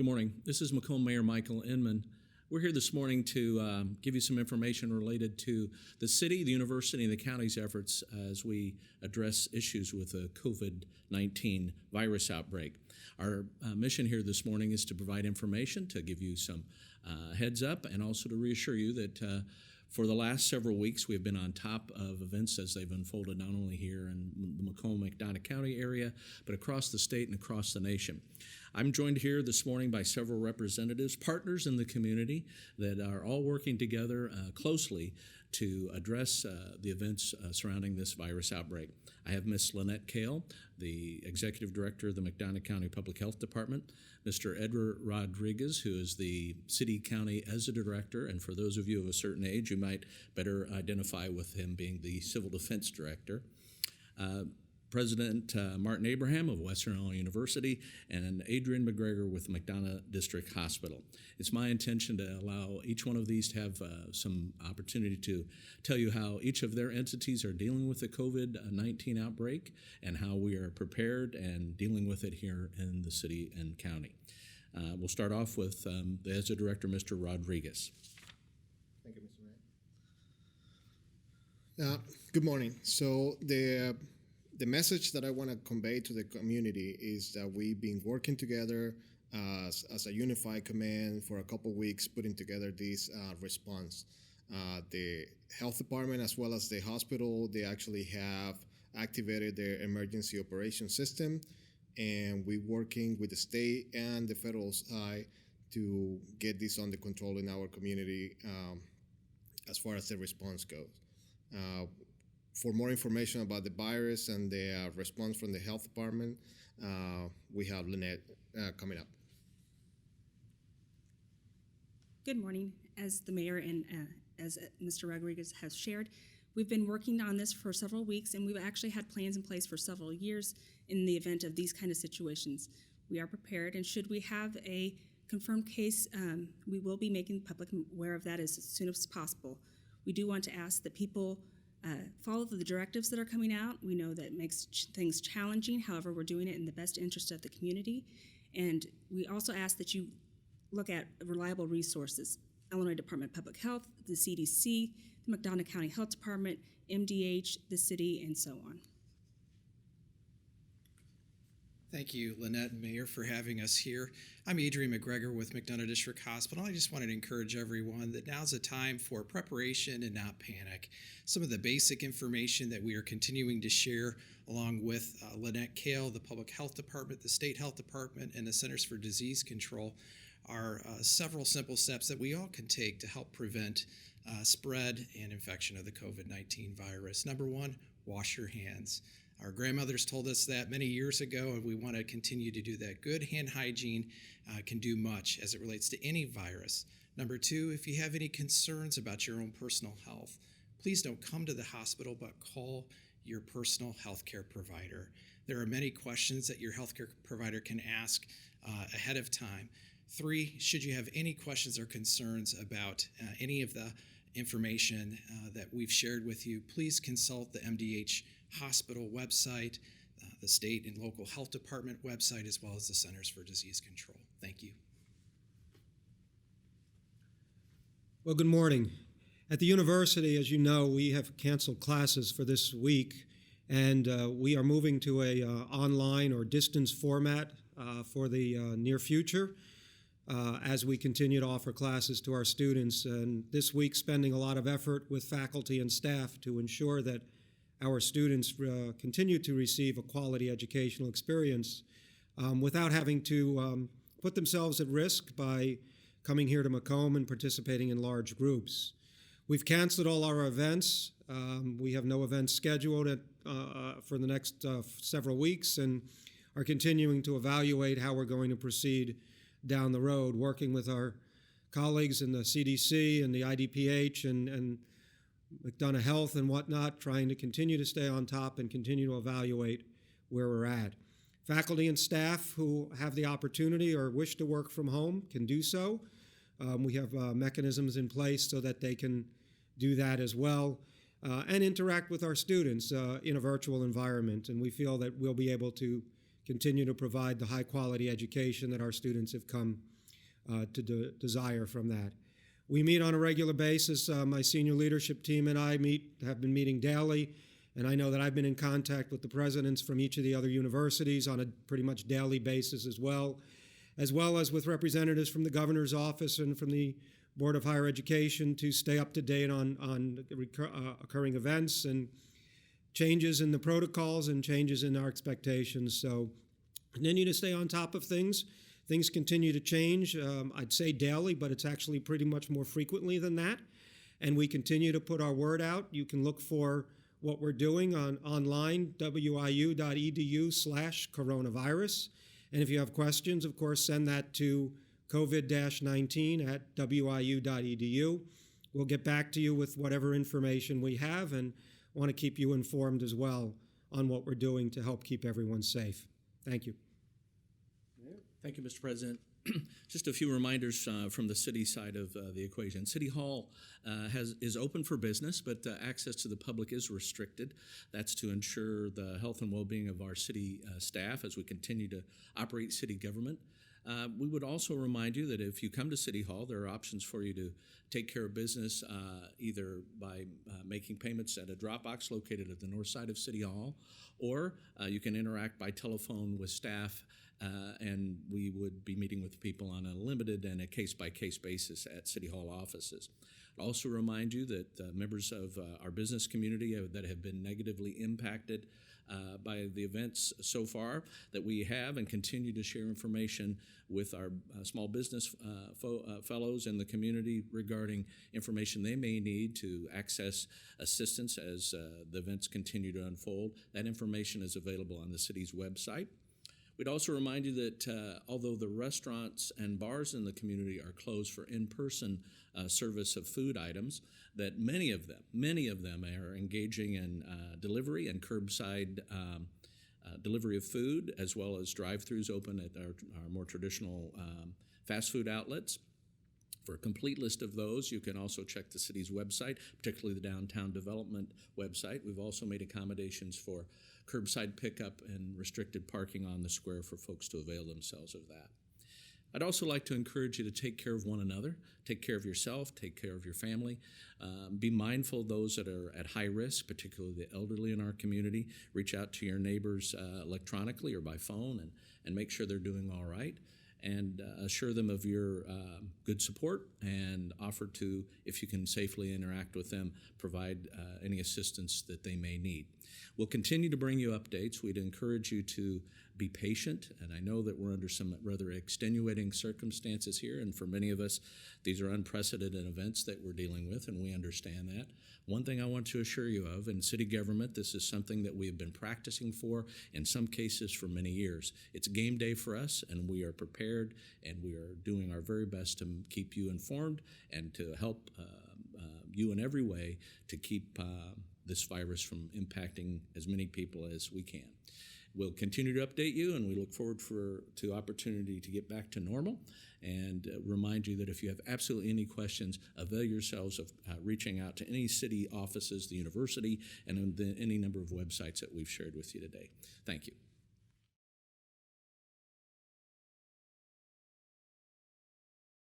Good morning. This is Macomb Mayor Michael Inman. We're here this morning to give you some information related to the city, the university, and the county's efforts as we address issues with the COVID-19 virus outbreak. Our mission here this morning is to provide information, to give you some heads up, and also to reassure you that for the last several weeks, we've been on top of events as they've unfolded not only here in the Macomb-McDonough County area, but across the state and across the nation. I'm joined here this morning by several representatives, partners in the community that are all working together closely to address the events surrounding this virus outbreak. I have Ms. Lynnette Cale, the Executive Director of the McDonough County Public Health Department, Mr. Edgar Rodriguez, who is the City County ESDA Director, and for those of you of a certain age, you might better identify with him being the Civil Defense Director. President Martin Abraham of Western Illinois University, and Adrian MacGregor with McDonough District Hospital. It's my intention to allow each one of these to have some opportunity to tell you how each of their entities are dealing with the COVID-19 outbreak and how we are prepared and dealing with it here in the city and county. We'll start off with the ESDA Director, Mr. Rodriguez. Thank you, Mr. Mayor. Good morning. So the message that I want to convey to the community is that we've been working together as a unified command for a couple of weeks, putting together this response. The health department as well as the hospital, they actually have activated their emergency operations system, and we're working with the state and the federal side to get this under control in our community as far as the response goes. For more information about the virus and the response from the health department, we have Lynnette coming up. Good morning. As the mayor and as Mr. Rodriguez has shared, we've been working on this for several weeks, and we've actually had plans in place for several years in the event of these kind of situations. We are prepared, and should we have a confirmed case, we will be making the public aware of that as soon as possible. We do want to ask that people follow the directives that are coming out. We know that it makes things challenging. However, we're doing it in the best interest of the community. And we also ask that you look at reliable resources. Illinois Department of Public Health, the CDC, the McDonough County Health Department, MDH, the city, and so on. Thank you, Lynnette and Mayor, for having us here. I'm Adrian MacGregor with McDonough District Hospital. I just wanted to encourage everyone that now's a time for preparation and not panic. Some of the basic information that we are continuing to share along with Lynnette Cale, the Public Health Department, the State Health Department, and the Centers for Disease Control are several simple steps that we all can take to help prevent spread and infection of the COVID-19 virus. Number one, wash your hands. Our grandmothers told us that many years ago, and we want to continue to do that. Good hand hygiene can do much as it relates to any virus. Number two, if you have any concerns about your own personal health, please don't come to the hospital, but call your personal healthcare provider. There are many questions that your healthcare provider can ask ahead of time. Three, should you have any questions or concerns about any of the information that we've shared with you, please consult the MDH hospital website, the state and local health department website, as well as the Centers for Disease Control. Thank you. Well, good morning. At the university, as you know, we have canceled classes for this week, and we are moving to a online or distance format for the near future as we continue to offer classes to our students. And this week, spending a lot of effort with faculty and staff to ensure that our students continue to receive a quality educational experience without having to put themselves at risk by coming here to Macomb and participating in large groups. We've canceled all our events. We have no events scheduled for the next several weeks, and are continuing to evaluate how we're going to proceed down the road, working with our colleagues in the CDC and the IDPH and McDonough Health and whatnot, trying to continue to stay on top and continue to evaluate where we're at. Faculty and staff who have the opportunity or wish to work from home can do so. We have mechanisms in place so that they can do that as well and interact with our students in a virtual environment. And we feel that we'll be able to continue to provide the high-quality education that our students have come to desire from that. We meet on a regular basis. My senior leadership team and I have been meeting daily, and I know that I've been in contact with the presidents from each of the other universities on a pretty much daily basis as well as with representatives from the governor's office and from the Board of Higher Education to stay up to date on occurring events and changes in the protocols and changes in our expectations. So continue to stay on top of things. Things continue to change, I'd say daily, but it's actually pretty much more frequently than that. And we continue to put our word out. You can look for what we're doing online, wiu.edu/coronavirus. And if you have questions, of course, send that to covid-19@wiu.edu. We'll get back to you with whatever information we have and want to keep you informed as well on what we're doing to help keep everyone safe. Thank you. Thank you, Mr. President. Just a few reminders from the city side of the equation. City Hall is open for business, but access to the public is restricted. That's to ensure the health and well-being of our city staff as we continue to operate city government. We would also remind you that if you come to City Hall, there are options for you to take care of business either by making payments at a drop box located at the north side of City Hall, or you can interact by telephone with staff, and we would be meeting with people on a limited and a case-by-case basis at City Hall offices. I'd also remind you that members of our business community that have been negatively impacted by the events so far, that we have and continue to share information with our small business fellows in the community regarding information they may need to access assistance as the events continue to unfold. That information is available on the city's website. We'd also remind you that although the restaurants and bars in the community are closed for in-person service of food items, that many of them are engaging in delivery and curbside delivery of food, as well as drive-thrus open at our more traditional fast food outlets. For a complete list of those, you can also check the city's website, particularly the Downtown Development website. We've also made accommodations for curbside pickup and restricted parking on the square for folks to avail themselves of that. I'd also like to encourage you to take care of one another, take care of yourself, take care of your family. Be mindful of those that are at high risk, particularly the elderly in our community. Reach out to your neighbors electronically or by phone and make sure they're doing all right, and assure them of your good support, and offer to, if you can safely interact with them, provide any assistance that they may need. We'll continue to bring you updates. We'd encourage you to be patient, and I know that we're under some rather extenuating circumstances here, and for many of us, these are unprecedented events that we're dealing with, and we understand that. One thing I want to assure you of, in city government, this is something that we have been practicing for, in some cases, for many years. It's game day for us, and we are prepared, and we are doing our very best to keep you informed and to help you in every way to keep this virus from impacting as many people as we can. We'll continue to update you, and we look forward to opportunity to get back to normal, and remind you that if you have absolutely any questions, avail yourselves of reaching out to any city offices, the university, and any number of websites that we've shared with you today. Thank you.